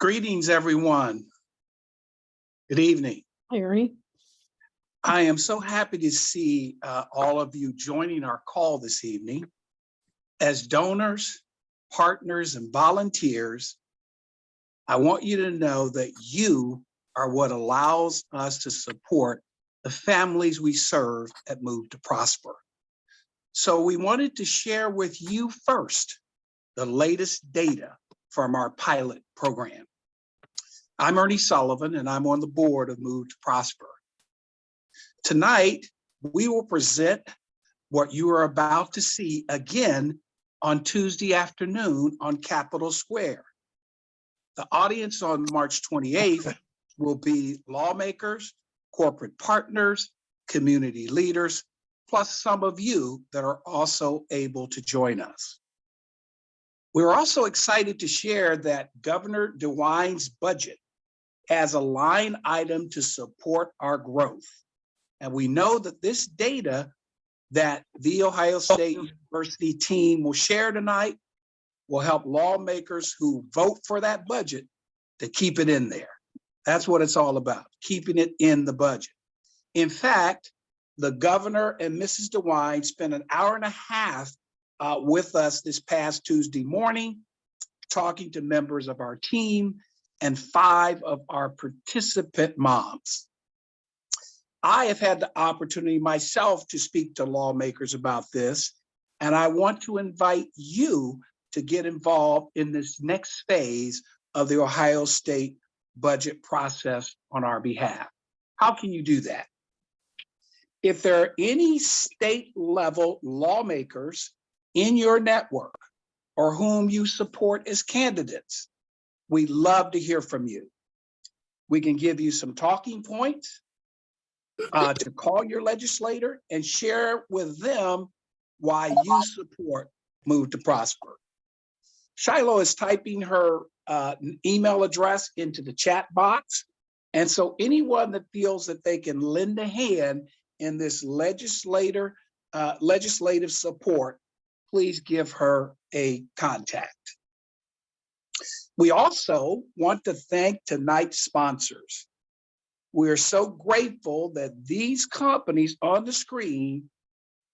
Greetings, everyone. Good evening. Hi, Ernie. I am so happy to see all of you joining our call this evening. As donors, partners, and volunteers, I want you to know that you are what allows us to support the families we serve at Move to Prosper. So we wanted to share with you first the latest data from our pilot program. I'm Ernie Sullivan, and I'm on the board of Move to Prosper. Tonight, we will present what you are about to see again on Tuesday afternoon on Capitol Square. The audience on March 28th will be lawmakers, corporate partners, community leaders, plus some of you that are also able to join us. We're also excited to share that Governor DeWine's budget has a line item to support our growth. And we know that this data that the Ohio State University team will share tonight will help lawmakers who vote for that budget to keep it in there. That's what it's all about, keeping it in the budget. In fact, the governor and Mrs. DeWine spent an hour and a half with us this past Tuesday morning, talking to members of our team and 5 of our participant moms. I have had the opportunity myself to speak to lawmakers about this, and I want to invite you to get involved in this next phase of the Ohio State budget process on our behalf. How can you do that? If there are any state level lawmakers in your network or whom you support as candidates, we'd love to hear from you. We can give you some talking points to call your legislator and share with them why you support Move to Prosper. Shiloh is typing her email address into the chat box. And so anyone that feels that they can lend a hand in this legislative support, please give her a contact. We also want to thank tonight's sponsors. We are so grateful that these companies on the screen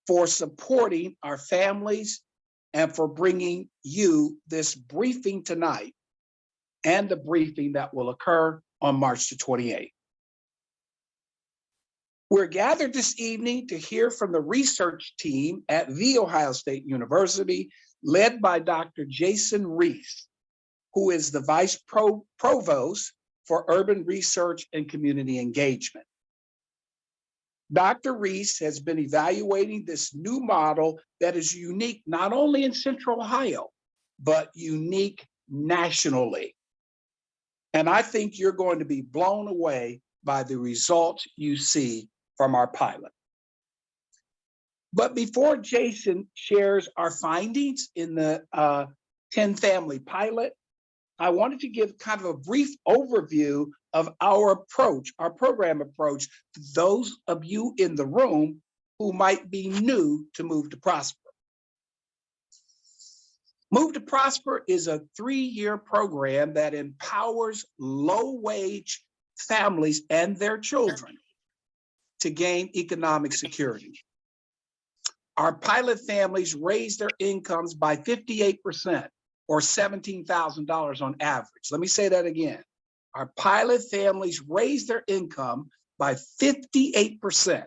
for supporting our families and for bringing you this briefing tonight and the briefing that will occur on March the 28th. We're gathered this evening to hear from the research team at The Ohio State University, led by Dr. Jason Reece, who is the Vice Provost for Urban Research and Community Engagement. Dr. Reece has been evaluating this new model that is unique not only in Central Ohio, but unique nationally. And I think you're going to be blown away by the results you see from our pilot. But before Jason shares our findings in the 10-family pilot, I wanted to give kind of a brief overview of our approach, our program approach, to those of you in the room who might be new to Move to Prosper. Move to Prosper is a 3-year program that empowers low-wage families and their children to gain economic security. Our pilot families raise their incomes by 58%. Or $17,000 on average. Let me say that again. Our pilot families raise their income by 58%,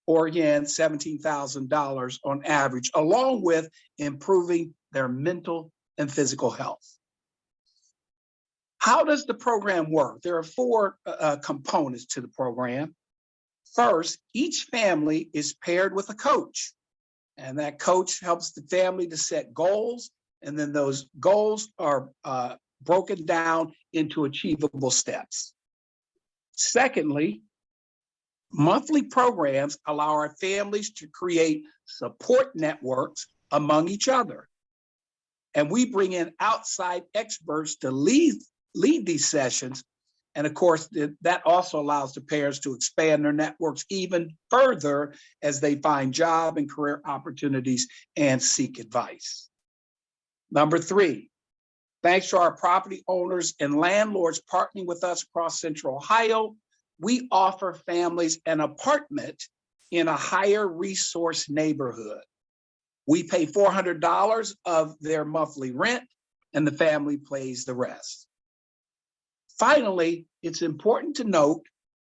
or again, $17,000 on average, along with improving their mental and physical health. How does the program work? There are 4 components to the program. First, each family is paired with a coach, and that coach helps the family to set goals. And then those goals are broken down into achievable steps. Secondly, monthly programs allow our families to create support networks among each other. And we bring in outside experts to lead these sessions. And of course, that also allows the parents to expand their networks even further as they find job and career opportunities and seek advice. Number 3, Thanks to our property owners and landlords partnering with us across Central Ohio, we offer families an apartment in a higher resource neighborhood. We pay $400 of their monthly rent, and the family pays the rest. Finally, it's important to note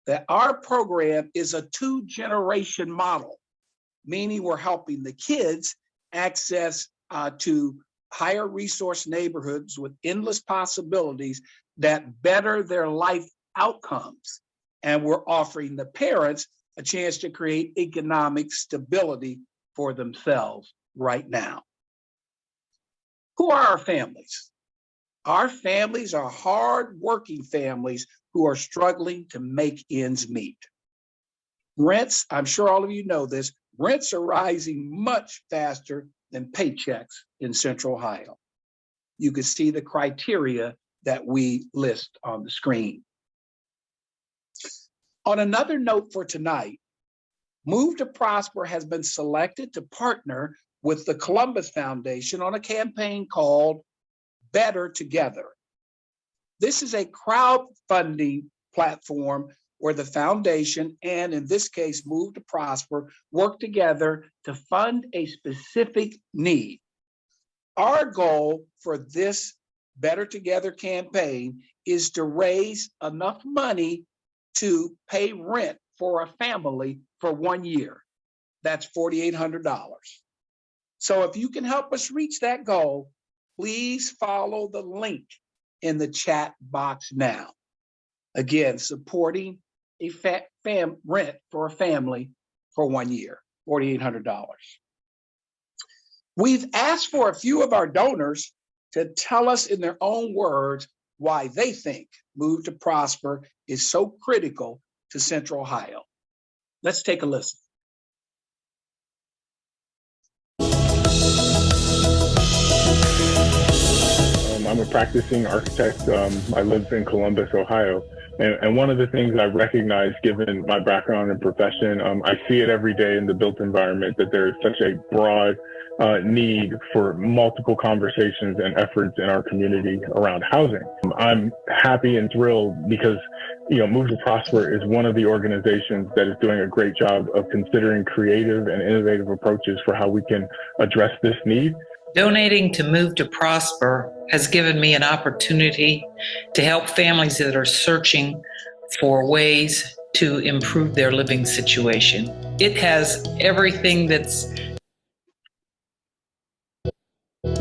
that our program is a two-generation model, meaning we're helping the kids access to higher resource neighborhoods with endless possibilities that better their life outcomes. And we're offering the parents a chance to create economic stability for themselves right now. Who are our families? Our families are hardworking families who are struggling to make ends meet. Rents, I'm sure all of you know this, rents are rising much faster than paychecks in Central Ohio. You can see the criteria that we list on the screen. On another note for tonight, Move to Prosper has been selected to partner with the Columbus Foundation on a campaign called Better Together. This is a crowdfunding platform where the foundation and, in this case, Move to Prosper, work together to fund a specific need. Our goal for this Better Together campaign is to raise enough money to pay rent for a family for 1 year. That's $4,800. So if you can help us reach that goal, please follow the link in the chat box now. Again, supporting a rent for a family for 1 year, $4,800. We've asked for a few of our donors to tell us in their own words why they think Move to Prosper is so critical to Central Ohio. Let's take a listen. I'm a practicing architect. I live in Columbus, Ohio. And one of the things I recognize, given my background and profession, I see it every day in the built environment, that there is such a broad need for multiple conversations and efforts in our community around housing. I'm happy and thrilled because, Move to Prosper is one of the organizations that is doing a great job of considering creative and innovative approaches for how we can address this need. Donating to Move to Prosper has given me an opportunity to help families that are searching for ways to improve their living situation. It has everything that's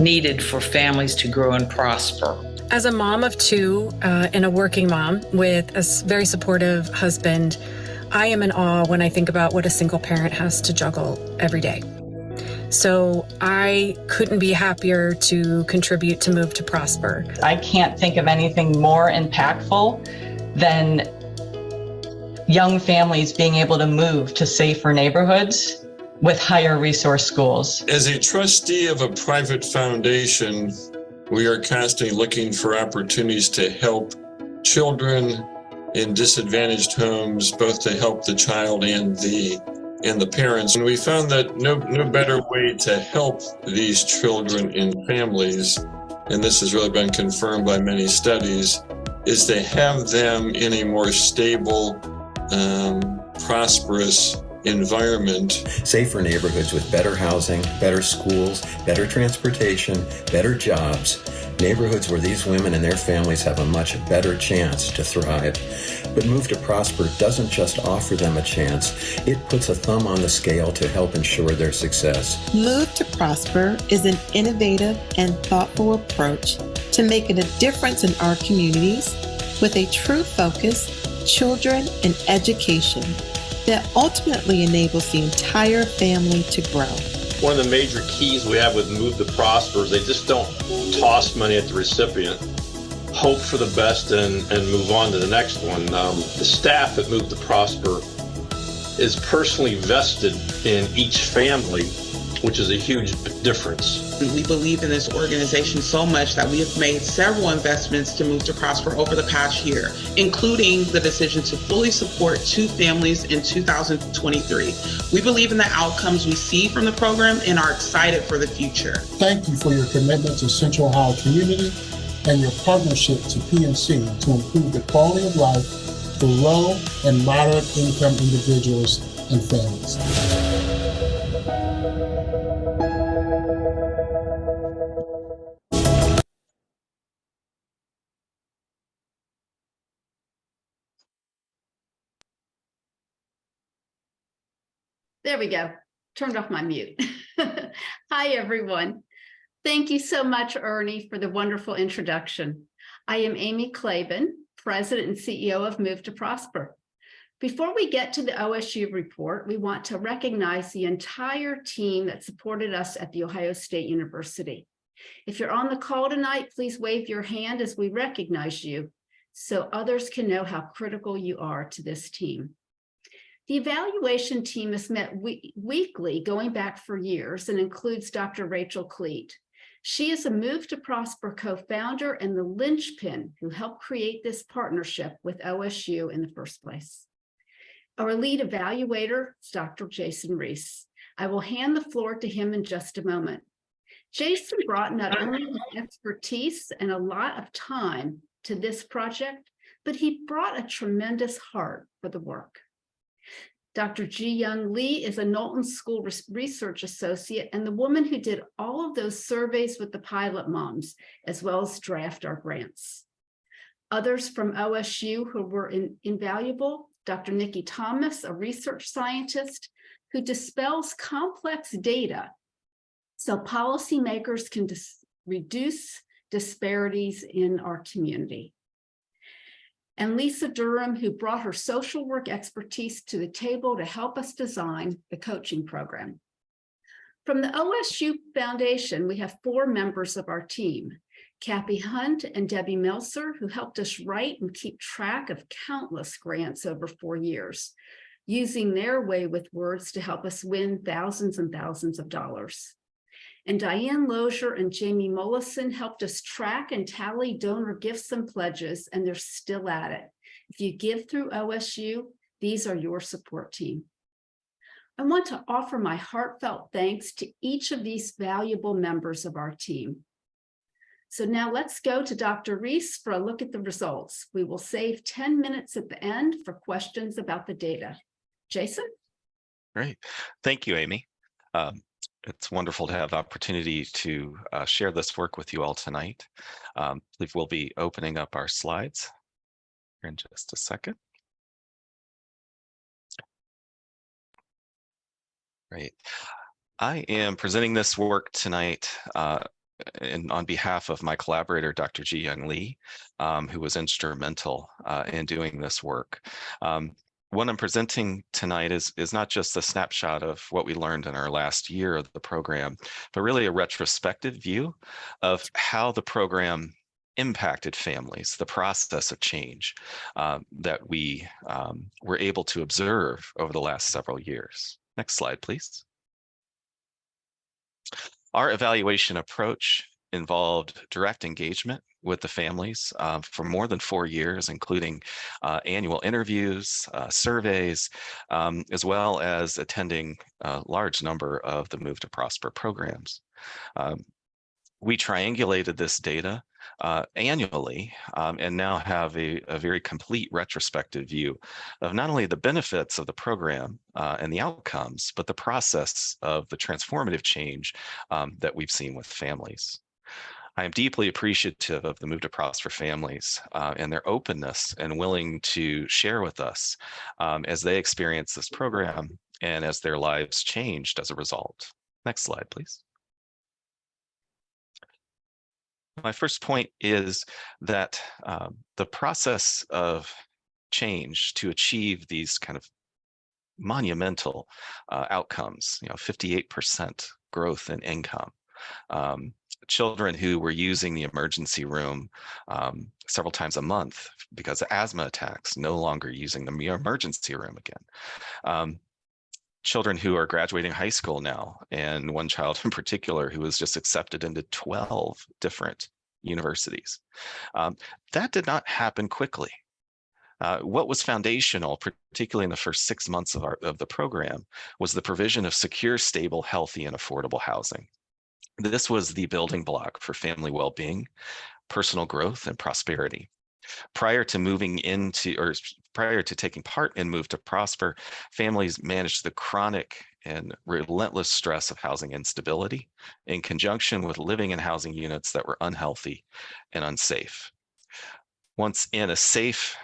needed for families to grow and prosper. As a mom of two and a working mom with a very supportive husband, I am in awe when I think about what a single parent has to juggle every day. So I couldn't be happier to contribute to Move to Prosper. I can't think of anything more impactful than young families being able to move to safer neighborhoods with higher resource schools. As a trustee of a private foundation, we are constantly looking for opportunities to help children in disadvantaged homes, both to help the child and the parents. And we found that no better way to help these children and families, and this has really been confirmed by many studies, is to have them in a more stable, prosperous environment. Safer neighborhoods with better housing, better schools, better transportation, better jobs. Neighborhoods where these women and their families have a much better chance to thrive. But Move to Prosper doesn't just offer them a chance, it puts a thumb on the scale to help ensure their success. Move to Prosper is an innovative and thoughtful approach to making a difference in our communities with a true focus, children and education, that ultimately enables the entire family to grow. One of the major keys we have with Move to Prosper is they just don't toss money at the recipient, hope for the best and move on to the next one. The staff at Move to Prosper is personally vested in each family, which is a huge difference. We believe in this organization so much that we have made several investments to Move to Prosper over the past year, including the decision to fully support 2 families in 2023. We believe in the outcomes we see from the program and are excited for the future. Thank you for your commitment to Central Ohio community and your partnership to PNC to improve the quality of life for low and moderate income individuals and families. There we go. Turned off my mute. Hi, everyone. Thank you so much, Ernie, for the wonderful introduction. I am Amy Klaben, President and CEO of Move to Prosper. Before we get to the OSU report, we want to recognize the entire team that supported us at The Ohio State University. If you're on the call tonight, please wave your hand as we recognize you so others can know how critical you are to this team. The evaluation team has met weekly going back for years and includes Dr. Rachel Cleet. She is a Move to Prosper co-founder and the linchpin who helped create this partnership with OSU in the first place. Our lead evaluator is Dr. Jason Reece. I will hand the floor to him in just a moment. Jason brought not only expertise and a lot of time to this project, but he brought a tremendous heart for the work. Dr. Ji-Young Lee is a Knowlton School Research Associate and the woman who did all of those surveys with the pilot moms, as well as draft our grants. Others from OSU who were invaluable, Dr. Nikki Thomas, a research scientist who dispels complex data so policymakers can reduce disparities in our community. And Lisa Durham, who brought her social work expertise to the table to help us design the coaching program. From the OSU Foundation, we have 4 members of our team, Cappy Hunt and Debbie Melser, who helped us write and keep track of countless grants over 4 years, using their way with words to help us win thousands and thousands of dollars. And Diane Lozier and Jamie Mollison helped us track and tally donor gifts and pledges, and they're still at it. If you give through OSU, these are your support team. I want to offer my heartfelt thanks to each of these valuable members of our team. So now let's go to Dr. Reece for a look at the results. We will save 10 minutes at the end for questions about the data. Jason? Great. Thank you, Amy. It's wonderful to have the opportunity to share this work with you all tonight. I believe we'll be opening up our slides here in just a second. Great. I am presenting this work tonight on behalf of my collaborator, Dr. Ji-Young Lee, who was instrumental in doing this work. What I'm presenting tonight is not just a snapshot of what we learned in our last year of the program, but really a retrospective view of how the program impacted families, the process of change that we were able to observe over the last several years. Next slide, please. Our evaluation approach involved direct engagement with the families for more than 4 years, including annual interviews, surveys, as well as attending a large number of the Move to Prosper programs. We triangulated this data annually and now have a very complete retrospective view of not only the benefits of the program and the outcomes, but the process of the transformative change that we've seen with families. I am deeply appreciative of the Move to Prosper families and their openness and willing to share with us as they experience this program and as their lives changed as a result. Next slide, please. My first point is that the process of change to achieve these kind of monumental outcomes, 58% growth in income, children who were using the emergency room several times a month because of asthma attacks, no longer using the emergency room again. Children who are graduating high school now, and one child in particular who was just accepted into 12 different universities. That did not happen quickly. What was foundational, particularly in the first 6 months of the program, was the provision of secure, stable, healthy, and affordable housing. This was the building block for family well-being, personal growth and prosperity. Prior to taking part in Move to Prosper, families managed the chronic and relentless stress of housing instability in conjunction with living in housing units that were unhealthy and unsafe. Once in a safe,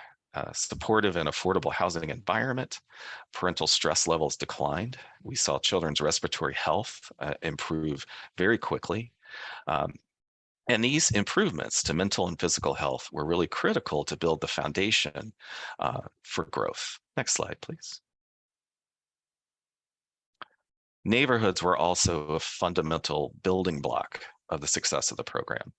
supportive and affordable housing environment, parental stress levels declined. We saw children's respiratory health improve very quickly. And these improvements to mental and physical health were really critical to build the foundation for growth. Next slide, please. Neighborhoods were also a fundamental building block of the success of the program.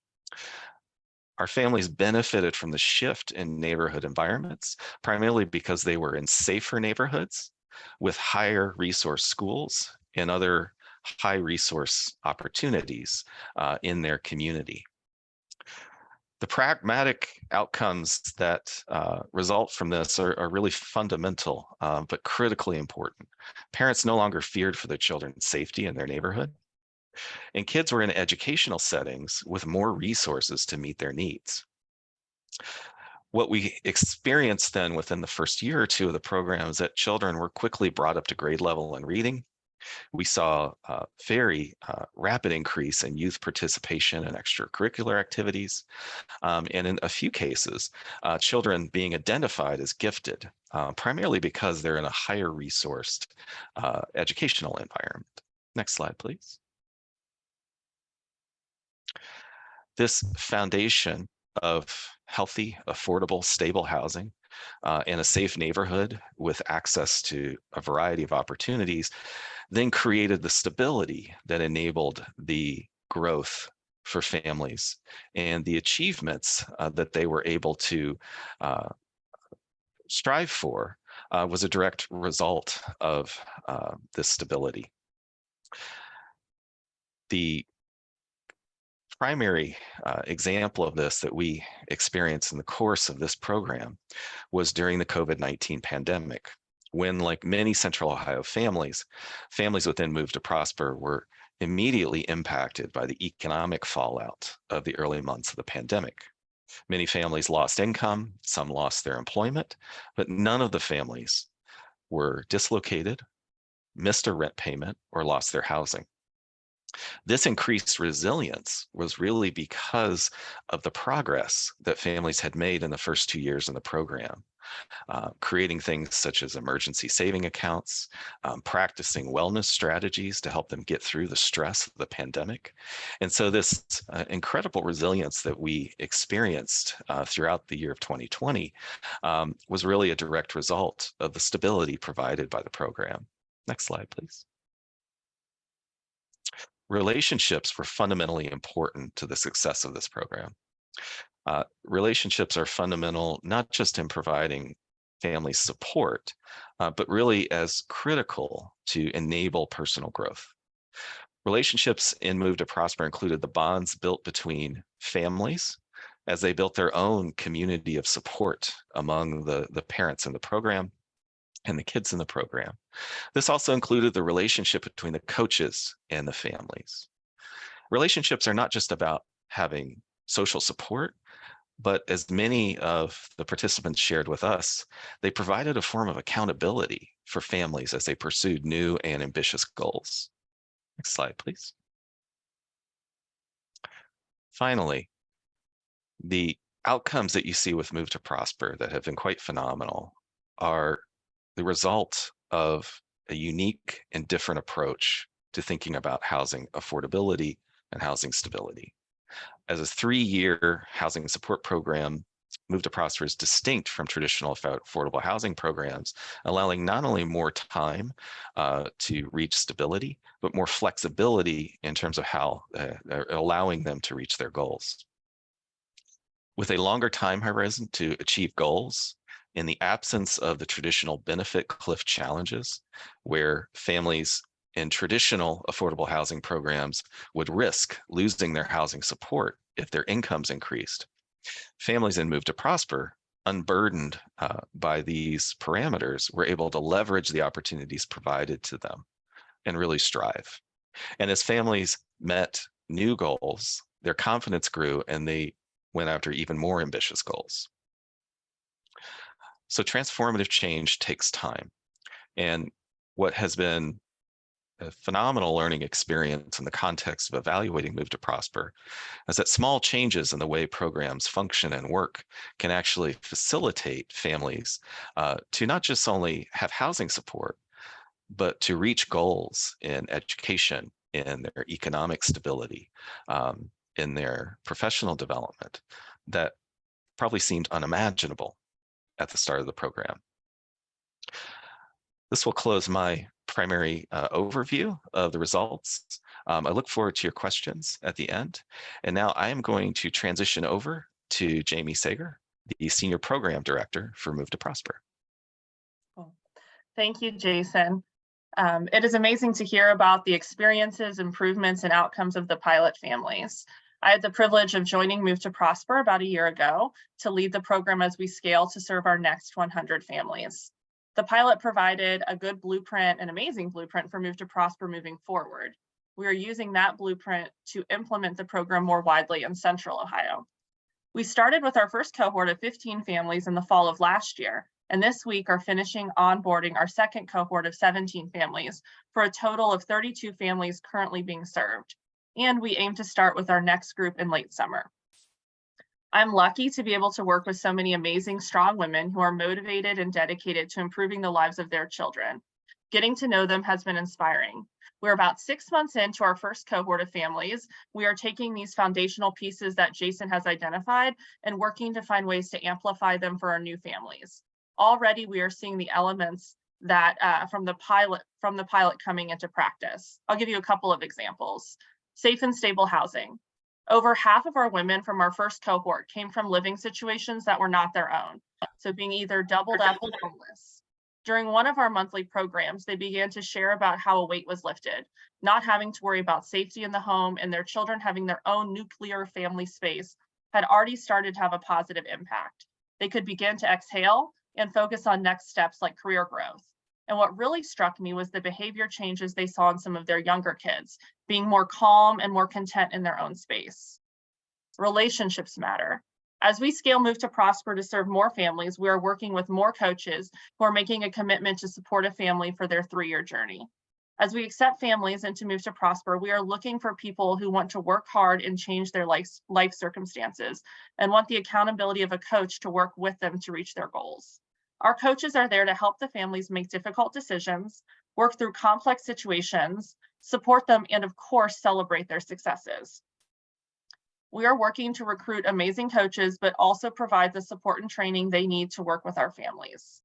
Our families benefited from the shift in neighborhood environments, primarily because they were in safer neighborhoods with higher resource schools and other high resource opportunities in their community. The pragmatic outcomes that result from this are really fundamental, but critically important. Parents no longer feared for their children's safety in their neighborhood, and kids were in educational settings with more resources to meet their needs. What we experienced then within the first year or two of the program is that children were quickly brought up to grade level in reading. We saw a very rapid increase in youth participation in extracurricular activities. And in a few cases, children being identified as gifted, primarily because they're in a higher resourced educational environment. Next slide, please. This foundation of healthy, affordable, stable housing in a safe neighborhood with access to a variety of opportunities then created the stability that enabled the growth for families and the achievements that they were able to strive for was a direct result of this stability. The primary example of this that we experienced in the course of this program was during the COVID-19 pandemic, when, like many Central Ohio families within Move to Prosper were immediately impacted by the economic fallout of the early months of the pandemic. Many families lost income, some lost their employment, but none of the families were dislocated, missed a rent payment, or lost their housing. This increased resilience was really because of the progress that families had made in the first 2 years in the program. Creating things such as emergency saving accounts, practicing wellness strategies to help them get through the stress of the pandemic. And so this incredible resilience that we experienced throughout the year of 2020 was really a direct result of the stability provided by the program. Next slide, please. Relationships were fundamentally important to the success of this program. Relationships are fundamental, not just in providing family support, but really as critical to enable personal growth. Relationships in Move to Prosper included the bonds built between families as they built their own community of support among the parents in the program and the kids in the program. This also included the relationship between the coaches and the families. Relationships are not just about having social support, but as many of the participants shared with us, they provided a form of accountability for families as they pursued new and ambitious goals. Next slide, please. Finally, the outcomes that you see with Move to Prosper that have been quite phenomenal are the result of a unique and different approach to thinking about housing affordability and housing stability. As a 3-year housing support program, Move to Prosper is distinct from traditional affordable housing programs, allowing not only more time to reach stability, but more flexibility in terms of how allowing them to reach their goals. With a longer time horizon to achieve goals, in the absence of the traditional benefit cliff challenges, where families in traditional affordable housing programs would risk losing their housing support if their incomes increased, families in Move to Prosper, unburdened by these parameters, were able to leverage the opportunities provided to them and really strive. And as families met new goals, their confidence grew and they went after even more ambitious goals. So transformative change takes time. And what has been a phenomenal learning experience in the context of evaluating Move to Prosper is that small changes in the way programs function and work can actually facilitate families to not just only have housing support, but to reach goals in education, in their economic stability, in their professional development that probably seemed unimaginable at the start of the program. This will close my primary overview of the results. I look forward to your questions at the end. And now I am going to transition over to Jamie Sager, the Senior Program Director for Move to Prosper. Cool. Thank you, Jason. It is amazing to hear about the experiences, improvements, and outcomes of the pilot families. I had the privilege of joining Move to Prosper about a year ago to lead the program as we scale to serve our next 100 families. The pilot provided a good blueprint, an amazing blueprint for Move to Prosper moving forward. We are using that blueprint to implement the program more widely in Central Ohio. We started with our first cohort of 15 families in the fall of last year, and this week are finishing onboarding our second cohort of 17 families for a total of 32 families currently being served. And we aim to start with our next group in late summer. I'm lucky to be able to work with so many amazing, strong women who are motivated and dedicated to improving the lives of their children. Getting to know them has been inspiring. We're about 6 months into our first cohort of families. We are taking these foundational pieces that Jason has identified and working to find ways to amplify them for our new families. Already, we are seeing the elements that from the pilot coming into practice. I'll give you a couple of examples. Safe and stable housing. Over half of our women from our first cohort came from living situations that were not their own, so being either doubled up or homeless. During one of our monthly programs, they began to share about how a weight was lifted, not having to worry about safety in the home, and their children having their own nuclear family space had already started to have a positive impact. They could begin to exhale and focus on next steps like career growth. And what really struck me was the behavior changes they saw in some of their younger kids, being more calm and more content in their own space. Relationships matter. As we scale Move to Prosper to serve more families, we are working with more coaches who are making a commitment to support a family for their 3-year journey. As we accept families into Move to Prosper, we are looking for people who want to work hard and change their life circumstances and want the accountability of a coach to work with them to reach their goals. Our coaches are there to help the families make difficult decisions, work through complex situations, support them, and of course, celebrate their successes. We are working to recruit amazing coaches, but also provide the support and training they need to work with our families.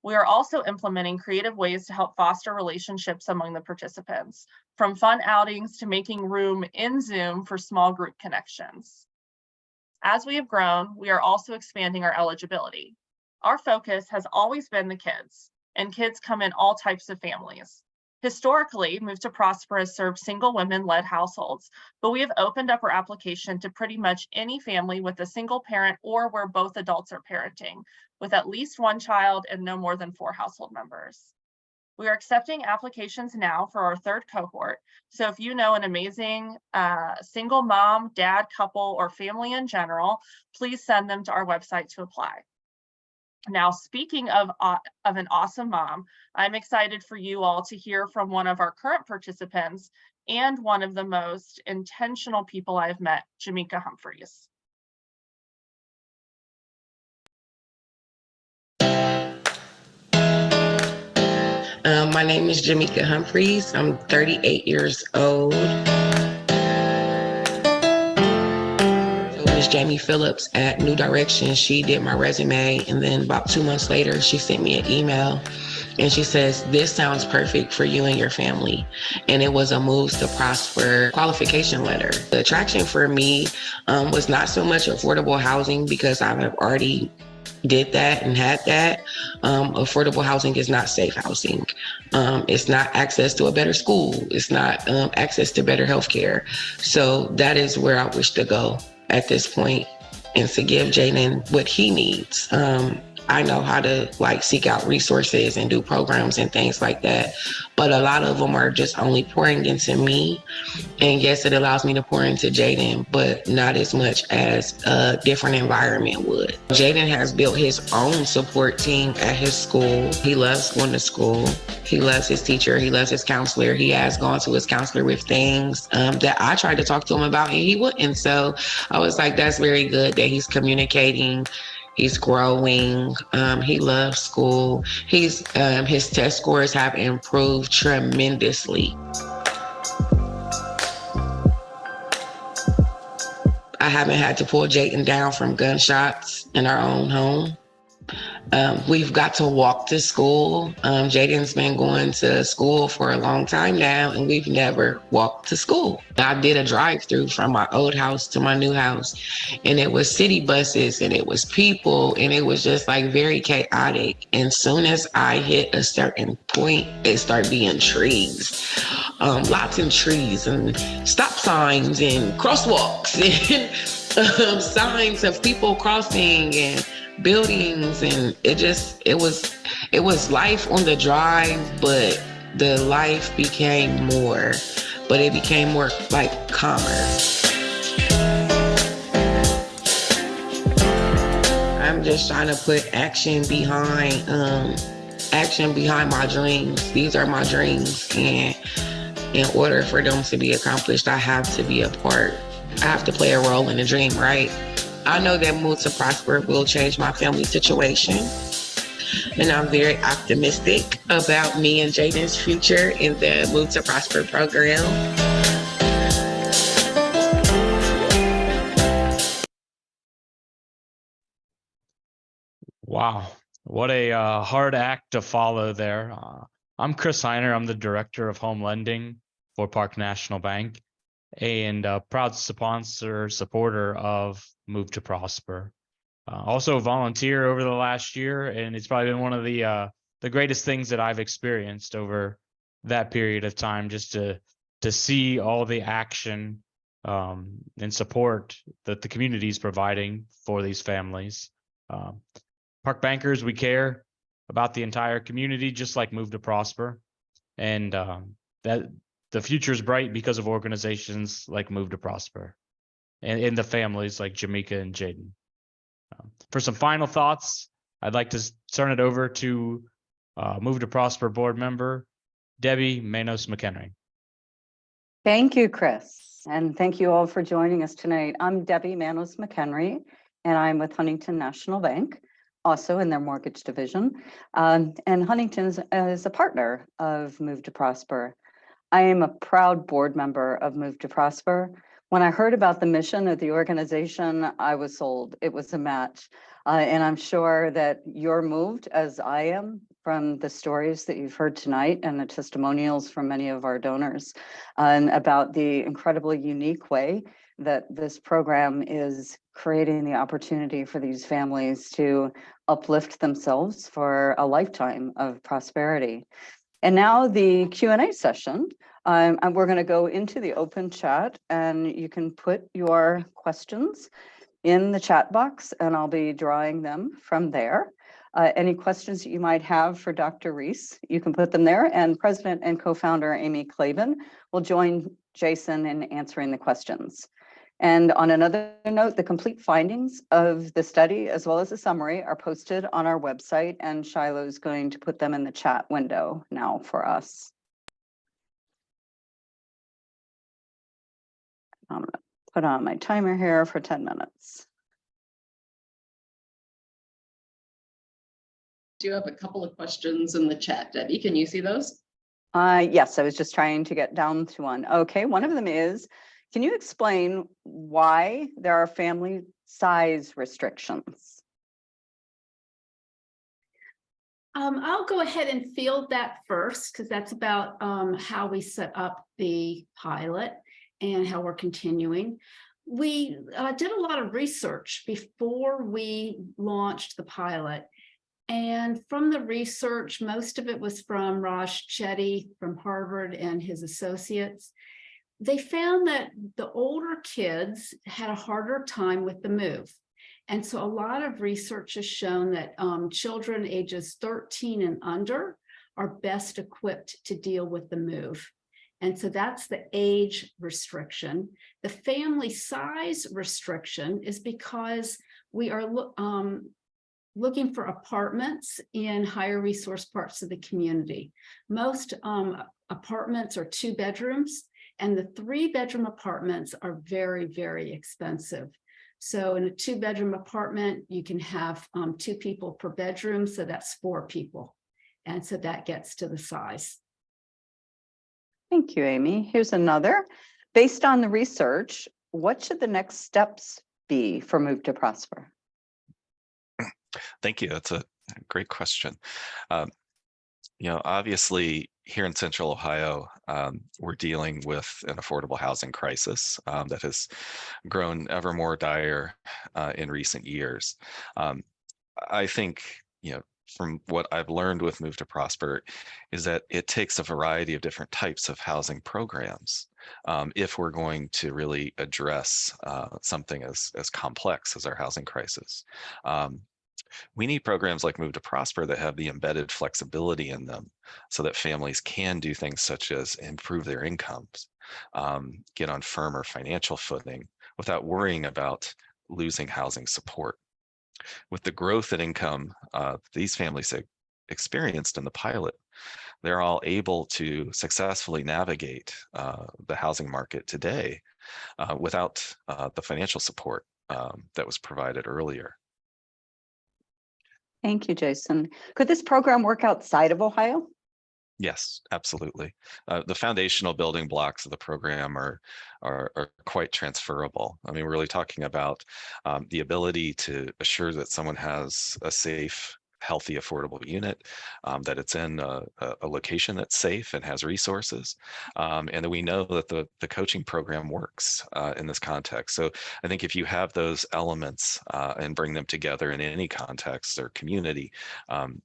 We are also implementing creative ways to help foster relationships among the participants, from fun outings to making room in Zoom for small group connections. As we have grown, we are also expanding our eligibility. Our focus has always been the kids, and kids come in all types of families. Historically, Move to Prosper has served single women-led households, but we have opened up our application to pretty much any family with a single parent or where both adults are parenting, with at least one child and no more than 4 household members. We are accepting applications now for our third cohort, so if you know an amazing single mom, dad, couple, or family in general, please send them to our website to apply. Now, speaking of an awesome mom, I'm excited for you all to hear from one of our current participants and one of the most intentional people I've met, Jamika Humphreys. My name is Jamika Humphreys. I'm 38 years old. Miss Jamie Phillips at New Direction, she did my resume, and then about 2 months later, she sent me an email, and she says, "This sounds perfect for you and your family." And it was a Moves to Prosper qualification letter. The attraction for me was not so much affordable housing, because I have already did that and had that. Affordable housing is not safe housing. It's not access to a better school. It's not access to better healthcare. So that is where I wish to go at this point, and to give Jaden what he needs. I know how to like seek out resources and do programs and things like that. But a lot of them are just only pouring into me. And yes, it allows me to pour into Jaden, but not as much as a different environment would. Jaden has built his own support team at his school. He loves going to school. He loves his teacher. He loves his counselor. He has gone to his counselor with things that I tried to talk to him about and he wouldn't. So I was like, that's very good that he's communicating. He's growing. He loves school. His test scores have improved tremendously. I haven't had to pull Jayden down from gunshots in our own home. We've got to walk to school. Jayden's been going to school for a long time now, and we've never walked to school. I did a drive-through from my old house to my new house, and it was city buses, and it was people, and it was just like very chaotic. And soon as I hit a certain point, it started being trees. Lots of trees and stop signs and crosswalks and signs of people crossing and buildings, and it was life on the drive, but the life became more, but it became more like calmer. I'm just trying to put action behind my dreams. These are my dreams, and in order for them to be accomplished, I have to be a part. I have to play a role in the dream, right? I know that Move to Prosper will change my family situation. And I'm very optimistic about me and Jayden's future in the Move to Prosper program. Wow, what a hard act to follow there. I'm Chris Heiner. I'm the Director of Home Lending for Park National Bank and a proud supporter of Move to Prosper. Also a volunteer over the last year, and it's probably been one of the greatest things that I've experienced over that period of time, just to see all the action and support that the community is providing for these families. Park Bankers, we care about the entire community, just like Move to Prosper, and that the future is bright because of organizations like Move to Prosper and the families like Jamaica and Jayden. For some final thoughts, I'd like to turn it over to Move to Prosper board member, Debbie Manos-McHenry. Thank you, Chris. And thank you all for joining us tonight. I'm Debbie Manos-McHenry, and I'm with Huntington National Bank, also in their mortgage division. And Huntington is a partner of Move to Prosper. I am a proud board member of Move to Prosper. When I heard about the mission of the organization, I was sold. It was a match. And I'm sure that you're moved, as I am, from the stories that you've heard tonight and the testimonials from many of our donors, and about the incredibly unique way that this program is creating the opportunity for these families to uplift themselves for a lifetime of prosperity. And now the Q&A session. And we're going to go into the open chat, and you can put your questions in the chat box, and I'll be drawing them from there. Any questions that you might have for Dr. Reece, you can put them there, and President and co-founder Amy Klaben will join Jason in answering the questions. And on another note, the complete findings of the study, as well as a summary, are posted on our website, and Shiloh's going to put them in the chat window now for us. I'm going to put on my timer here for 10 minutes. Do you have a couple of questions in the chat, Debbie? Can you see those? Yes, I was just trying to get down to one. Okay, one of them is, can you explain why there are family size restrictions? I'll go ahead and field that first, because that's about how we set up the pilot and how we're continuing. We did a lot of research before we launched the pilot. And from the research, most of it was from Raj Chetty from Harvard and his associates. They found that the older kids had a harder time with the move. And so a lot of research has shown that children ages 13 and under are best equipped to deal with the move. And so that's the age restriction. The family size restriction is because we are looking for apartments in higher resource parts of the community. Most apartments are 2 bedrooms, and the 3-bedroom apartments are very, very expensive. So in a 2-bedroom apartment, you can have 2 people per bedroom, so that's 4 people. And so that gets to the size. Thank you, Amy. Here's another. Based on the research, what should the next steps be for Move to Prosper? Thank you. That's a great question. Obviously here in Central Ohio, we're dealing with an affordable housing crisis that has grown ever more dire in recent years. I think, from what I've learned with Move to Prosper is that it takes a variety of different types of housing programs if we're going to really address something as complex as our housing crisis. We need programs like Move to Prosper that have the embedded flexibility in them so that families can do things such as improve their incomes, get on firmer financial footing without worrying about losing housing support. With the growth in income these families experienced in the pilot, they're all able to successfully navigate the housing market today without the financial support that was provided earlier. Thank you, Jason. Could this program work outside of Ohio? Yes, absolutely. The foundational building blocks of the program are quite transferable. I mean, we're really talking about the ability to assure that someone has a safe, healthy, affordable unit, that it's in a location that's safe and has resources, and that we know that the coaching program works in this context. So I think if you have those elements and bring them together in any context or community,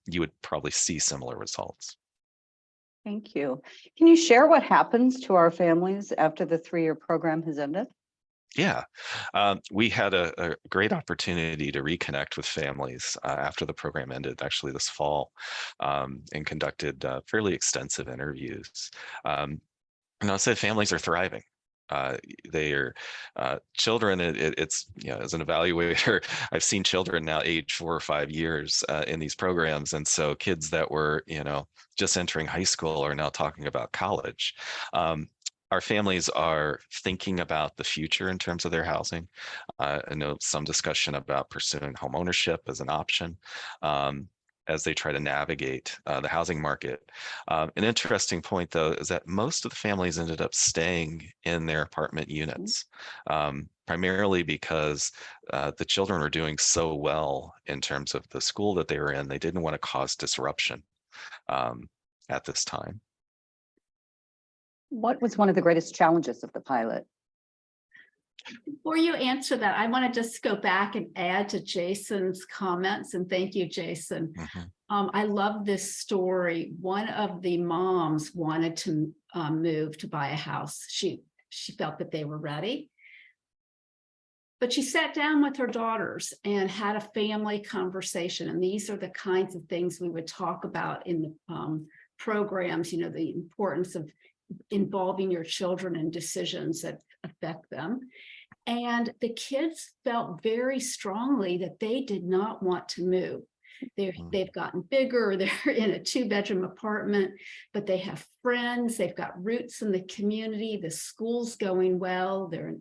you would probably see similar results. Thank you. Can you share what happens to our families after the 3-year program has ended? Yeah, we had a great opportunity to reconnect with families after the program ended, actually this fall, and conducted fairly extensive interviews. And I'll say families are thriving. They are children. It's as an evaluator, I've seen children now age 4 or 5 years in these programs, and so kids that were just entering high school are now talking about college. Our families are thinking about the future in terms of their housing. I know some discussion about pursuing home ownership as an option as they try to navigate the housing market. An interesting point, though, is that most of the families ended up staying in their apartment units, primarily because the children were doing so well in terms of the school that they were in. They didn't want to cause disruption at this time. What was one of the greatest challenges of the pilot? Before you answer that, I want to just go back and add to Jason's comments, and thank you, Jason. I love this story. One of the moms wanted to move to buy a house. She felt that they were ready, but she sat down with her daughters and had a family conversation. And these are the kinds of things we would talk about in the programs, the importance of involving your children in decisions that affect them. And the kids felt very strongly that they did not want to move. They've gotten bigger, they're in a 2-bedroom apartment, but they have friends, they've got roots in the community, the school's going well, they're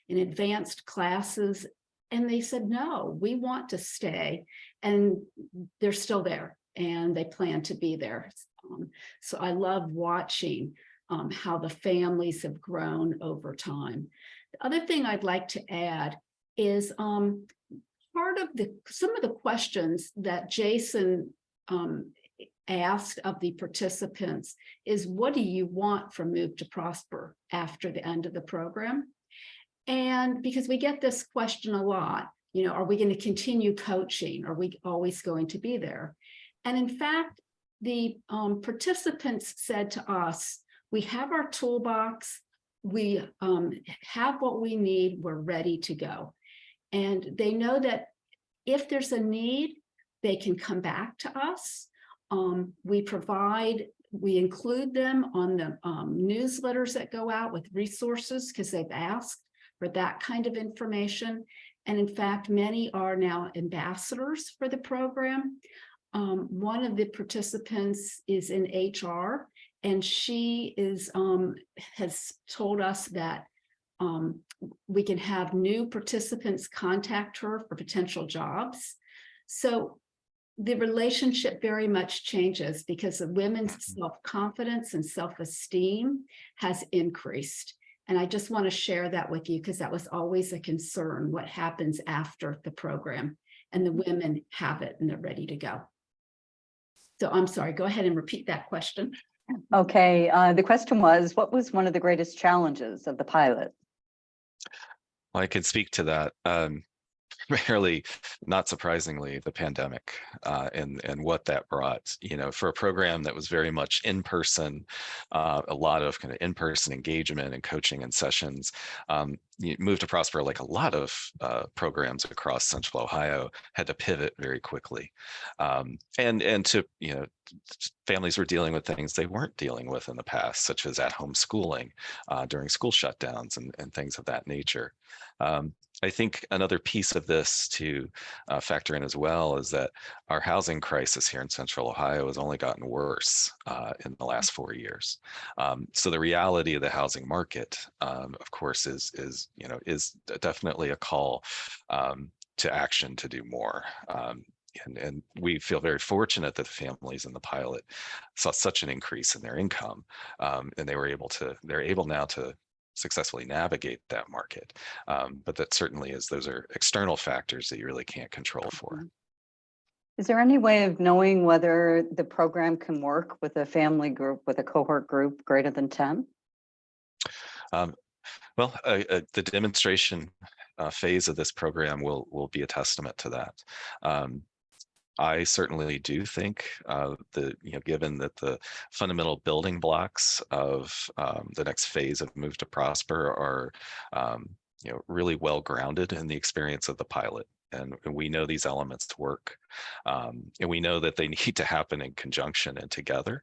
in advanced classes. And they said, no, we want to stay. And they're still there and they plan to be there. So I love watching how the families have grown over time. The other thing I'd like to add is part of some of the questions that Jason asked of the participants is, what do you want from Move to Prosper after the end of the program? And because we get this question a lot, are we going to continue coaching? Are we always going to be there? And in fact, the participants said to us, we have our toolbox, we have what we need, we're ready to go. And they know that if there's a need, they can come back to us. We include them on the newsletters that go out with resources because they've asked for that kind of information. And in fact, many are now ambassadors for the program. One of the participants is in HR, and she has told us that we can have new participants contact her for potential jobs. So the relationship very much changes because the women's self-confidence and self-esteem has increased. And I just want to share that with you because that was always a concern, what happens after the program, and the women have it and they're ready to go. So I'm sorry, go ahead and repeat that question. Okay, the question was, what was one of the greatest challenges of the pilot? Well, I could speak to that. Primarily, not surprisingly, the pandemic and what that brought. For a program that was very much in person, a lot of kind of in-person engagement and coaching and sessions. Move to Prosper, like a lot of programs across Central Ohio, had to pivot very quickly, and to families were dealing with things they weren't dealing with in the past, such as at-home schooling during school shutdowns and things of that nature. I think another piece of this to factor in as well is that our housing crisis here in Central Ohio has only gotten worse in the last 4 years. So the reality of the housing market, of course, is definitely a call to action to do more. And we feel very fortunate that the families in the pilot saw such an increase in their income, and they're able now to successfully navigate that market. But that certainly those are external factors that you really can't control for. Is there any way of knowing whether the program can work with a family group, with a cohort group greater than 10? Well, the demonstration phase of this program will be a testament to that. I certainly do think given that the fundamental building blocks of the next phase of Move to Prosper are really well grounded in the experience of the pilot. And we know these elements work, and we know that they need to happen in conjunction and together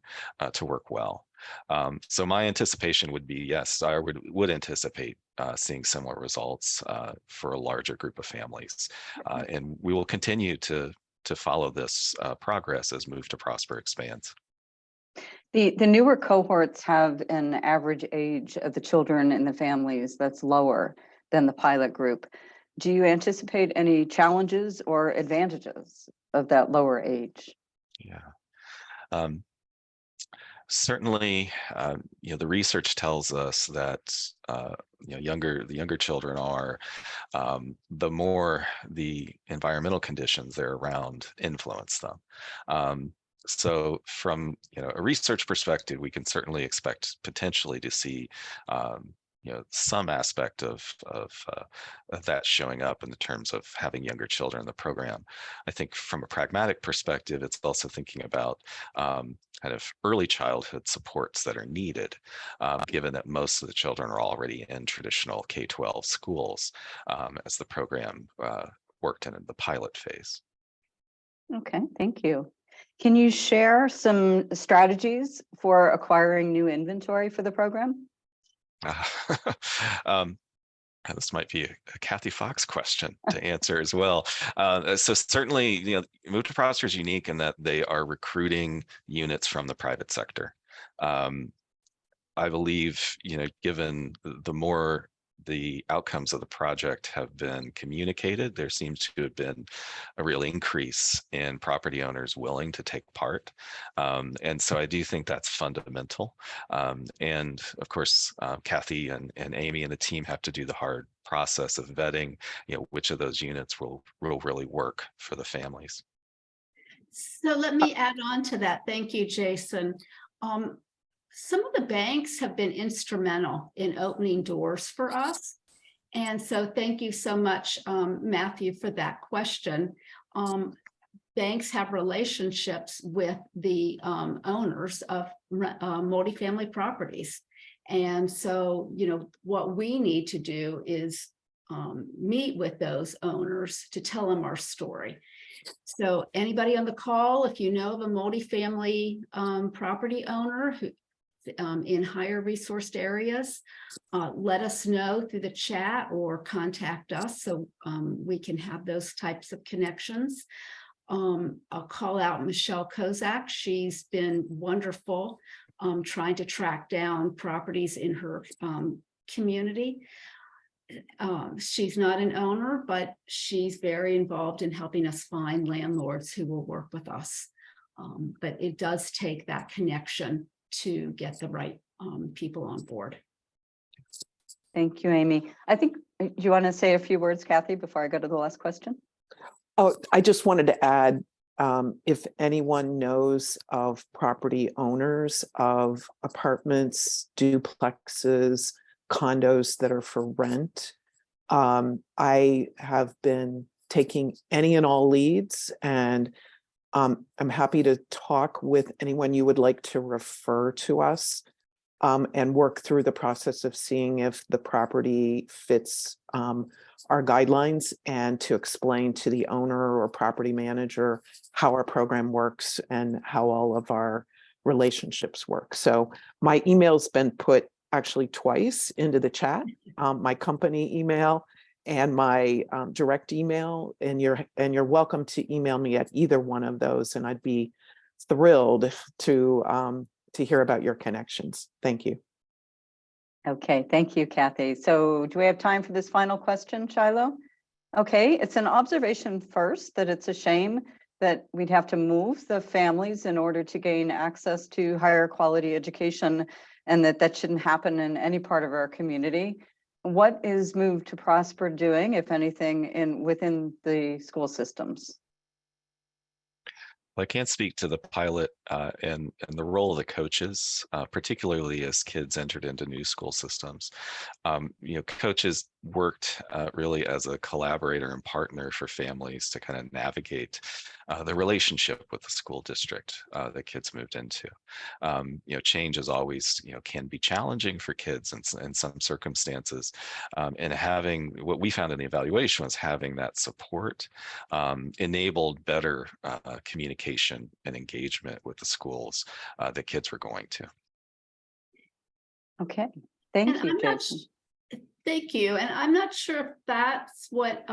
to work well. So my anticipation would be, yes, I would anticipate seeing similar results for a larger group of families. And we will continue to follow this progress as Move to Prosper expands. The newer cohorts have an average age of the children in the families that's lower than the pilot group. Do you anticipate any challenges or advantages of that lower age? Yeah. Certainly, the research tells us that the younger children are, the more the environmental conditions they're around influence them. So from a research perspective, we can certainly expect potentially to see some aspect of that showing up in the terms of having younger children in the program. I think from a pragmatic perspective, it's also thinking about kind of early childhood supports that are needed, given that most of the children are already in traditional K-12 schools as the program worked in the pilot phase. Okay, thank you. Can you share some strategies for acquiring new inventory for the program? This might be a Kathy Fox question to answer as well. So certainly, Move to Prosper is unique in that they are recruiting units from the private sector. I believe, given the more the outcomes of the project have been communicated, there seems to have been a real increase in property owners willing to take part. And so I do think that's fundamental. And of course, Kathy and Amy and the team have to do the hard process of vetting, which of those units will really work for the families. So let me add on to that. Thank you, Jason. Some of the banks have been instrumental in opening doors for us. And so thank you so much, Matthew, for that question. Banks have relationships with the owners of multifamily properties. And so, what we need to do is meet with those owners to tell them our story. So anybody on the call, if you know of a multifamily property owner who in higher resourced areas, let us know through the chat or contact us so we can have those types of connections. I'll call out Michelle Kozak. She's been wonderful trying to track down properties in her community. She's not an owner, but she's very involved in helping us find landlords who will work with us. But it does take that connection to get the right people on board. Thank you, Amy. I think, do you want to say a few words, Kathy, before I go to the last question? Oh, I just wanted to add, if anyone knows of property owners of apartments, duplexes, condos that are for rent, I have been taking any and all leads, and I'm happy to talk with anyone you would like to refer to us, and work through the process of seeing if the property fits our guidelines, and to explain to the owner or property manager how our program works and how all of our relationships work. So my email's been put actually twice into the chat, my company email and my direct email, and you're welcome to email me at either one of those, and I'd be thrilled to hear about your connections. Thank you. Okay, thank you, Kathy. So do we have time for this final question, Shiloh? Okay, it's an observation first that it's a shame that we'd have to move the families in order to gain access to higher quality education, and that shouldn't happen in any part of our community. What is Move to Prosper doing, if anything, within the school systems? Well, I can't speak to the pilot and the role of the coaches, particularly as kids entered into new school systems. Coaches worked really as a collaborator and partner for families to kind of navigate the relationship with the school district that kids moved into. Change is always, can be challenging for kids in some circumstances. And having what we found in the evaluation was having that support enabled better communication and engagement with the schools that kids were going to. Okay, thank you, Jason. Thank you. And I'm not sure if that's what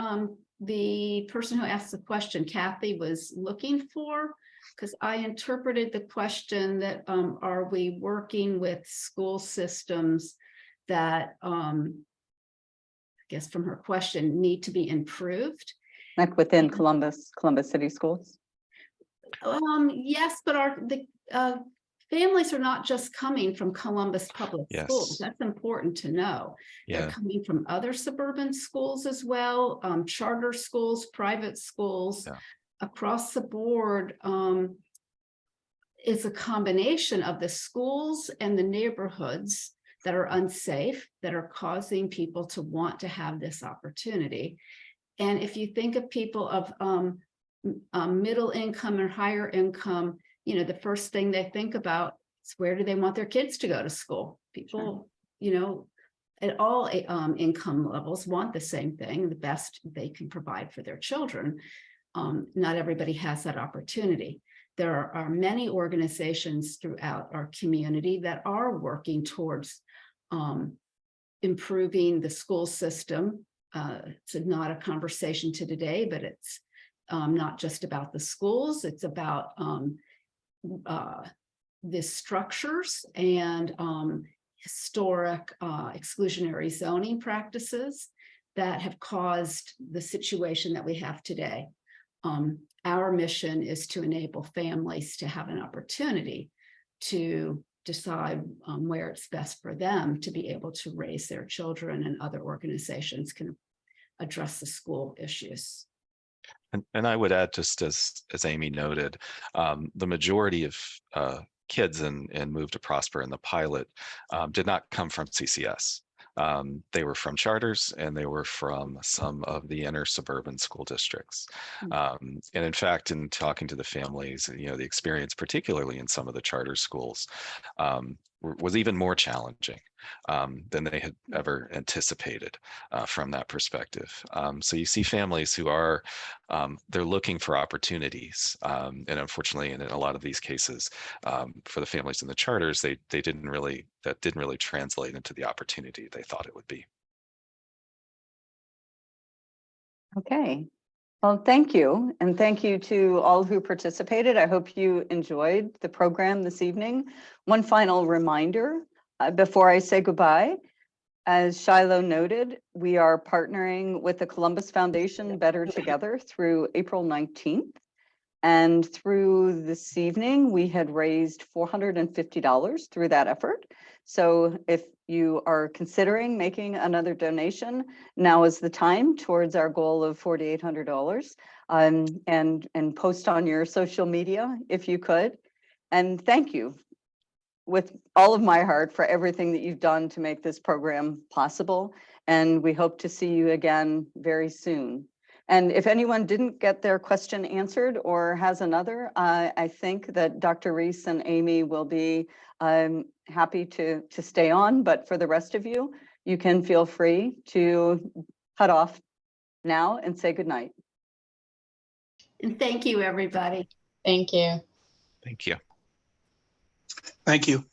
the person who asked the question, Kathy, was looking for, because I interpreted the question that are we working with school systems that, I guess from her question, need to be improved? Like within Columbus City Schools? Yes, but the families are not just coming from Columbus Public Schools. That's important to know. They're coming from other suburban schools as well, charter schools, private schools, across the board. It's a combination of the schools and the neighborhoods that are unsafe, that are causing people to want to have this opportunity. And if you think of people of middle income or higher income, the first thing they think about is where do they want their kids to go to school? People, at all income levels want the same thing, the best they can provide for their children. Not everybody has that opportunity. There are many organizations throughout our community that are working towards improving the school system. It's not a conversation to today, but it's not just about the schools, it's about the structures and historic exclusionary zoning practices that have caused the situation that we have today. Our mission is to enable families to have an opportunity to decide where it's best for them to be able to raise their children, and other organizations can address the school issues. And I would add, just as Amy noted, the majority of kids in Move to Prosper in the pilot did not come from CCS. They were from charters, and they were from some of the inner suburban school districts. And in fact, in talking to the families, the experience, particularly in some of the charter schools, was even more challenging than they had ever anticipated from that perspective. So you see families who are, they're looking for opportunities. And unfortunately, in a lot of these cases, for the families in the charters, that didn't really translate into the opportunity they thought it would be. Okay. Well, thank you. And thank you to all who participated. I hope you enjoyed the program this evening. One final reminder before I say goodbye. As Shiloh noted, we are partnering with the Columbus Foundation Better Together through April 19th. And through this evening, we had raised $450 through that effort. So if you are considering making another donation, now is the time towards our goal of $4,800. And post on your social media if you could. And thank you with all of my heart for everything that you've done to make this program possible. And we hope to see you again very soon. And if anyone didn't get their question answered or has another, I think that Dr. Reece and Amy will be happy to stay on. But for the rest of you, you can feel free to cut off now and say goodnight. And thank you, everybody. Thank you. Thank you. Thank you.